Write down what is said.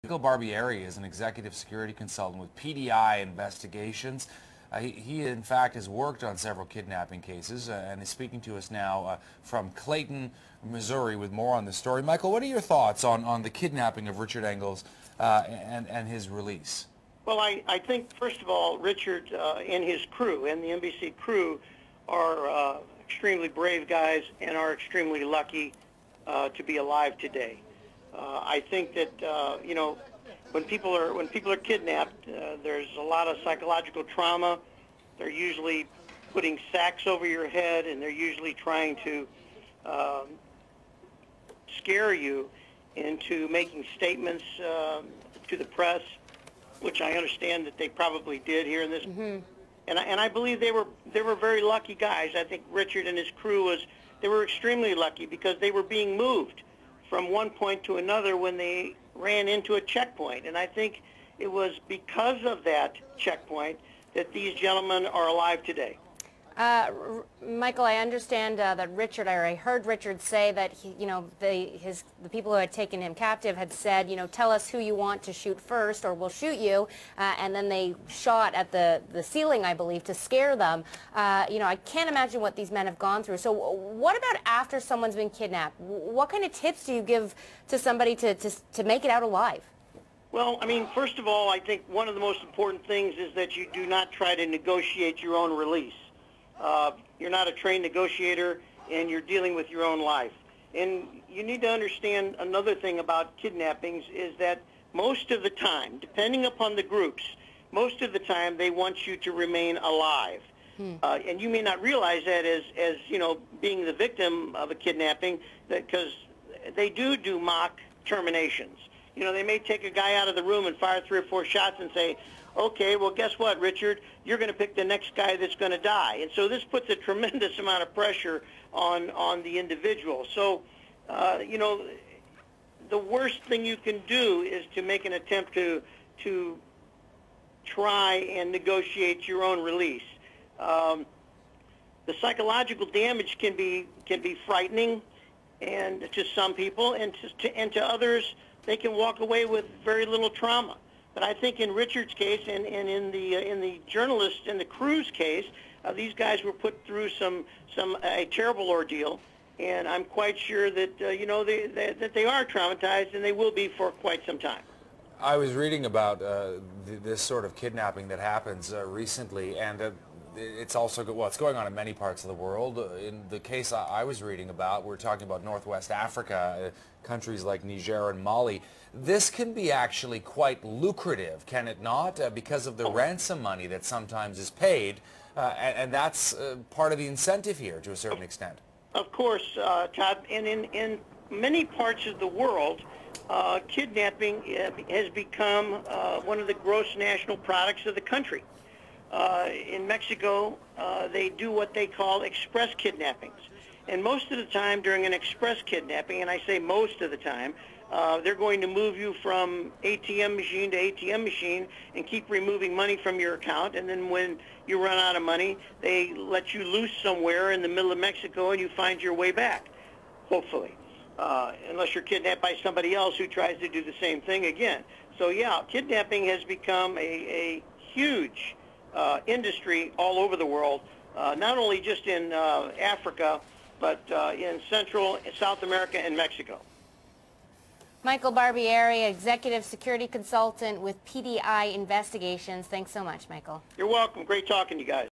Engel is an executive security consultant with PDI Investigations. He in fact, has worked on several kidnapping cases and is speaking to us now from Clayton, Missouri, with more on the story. Michael, what are your thoughts on the kidnapping of Richard Engels and his release? Well, I think, first of all, Richard and his crew and the NBC crew are extremely brave guys and are extremely lucky to be alive today. I think that when people are kidnapped, there's a lot of psychological trauma. They're usually putting sacks over your head, and they're usually trying to scare you into making statements to the press, which I understand that they probably did here in this. And I believe they were very lucky guys. I think Richard and his crew they were extremely lucky because they were being moved from one point to another when they ran into a checkpoint. And I think it was because of that checkpoint that these gentlemen are alive today. Michael, I understand that Richard, or I heard Richard say that the people who had taken him captive had said, tell us who you want to shoot first or we'll shoot you, and then they shot at the ceiling, I believe, to scare them. I can't imagine what these men have gone through. So what about after someone's been kidnapped? What kind of tips do you give to somebody to make it out alive? Well, I mean, first of all, I think one of the most important things is that you do not try to negotiate your own release. You're not a trained negotiator, and you're dealing with your own life. And you need to understand another thing about kidnappings is that most of the time, depending upon the groups, most of the time they want you to remain alive. And you may not realize that as being the victim of a kidnapping, because they do mock terminations. They may take a guy out of the room and fire 3 or 4 shots and say, okay, well, guess what, Richard? You're going to pick the next guy that's going to die. And so this puts a tremendous amount of pressure on the individual. So, the worst thing you can do is to make an attempt to try and negotiate your own release. The psychological damage can be frightening, and to some people, and to others, they can walk away with very little trauma. But I think in Richard's case and in the journalist and the crew's case, these guys were put through a terrible ordeal, and I'm quite sure that that they are traumatized, and they will be for quite some time. I was reading about this sort of kidnapping that happens recently, and it's also it's going on in many parts of the world. In the case I was reading about, we're talking about Northwest Africa, countries like Niger and Mali. This can be actually quite lucrative, can it not? Because of the ransom money that sometimes is paid, and that's part of the incentive here to a certain extent. Of course, Todd, and in many parts of the world, kidnapping has become one of the gross national products of the country. In Mexico, they do what they call express kidnappings. And most of the time during an express kidnapping, and I say most of the time, they're going to move you from ATM machine to ATM machine and keep removing money from your account. And then when you run out of money, they let you loose somewhere in the middle of Mexico and you find your way back, hopefully. Unless you're kidnapped by somebody else who tries to do the same thing again. So yeah, kidnapping has become a huge industry all over the world, not only just in Africa, but in Central, South America, and Mexico. Michael Barbieri, Executive Security Consultant with PDI Investigations. Thanks so much, Michael. You're welcome. Great talking to you guys.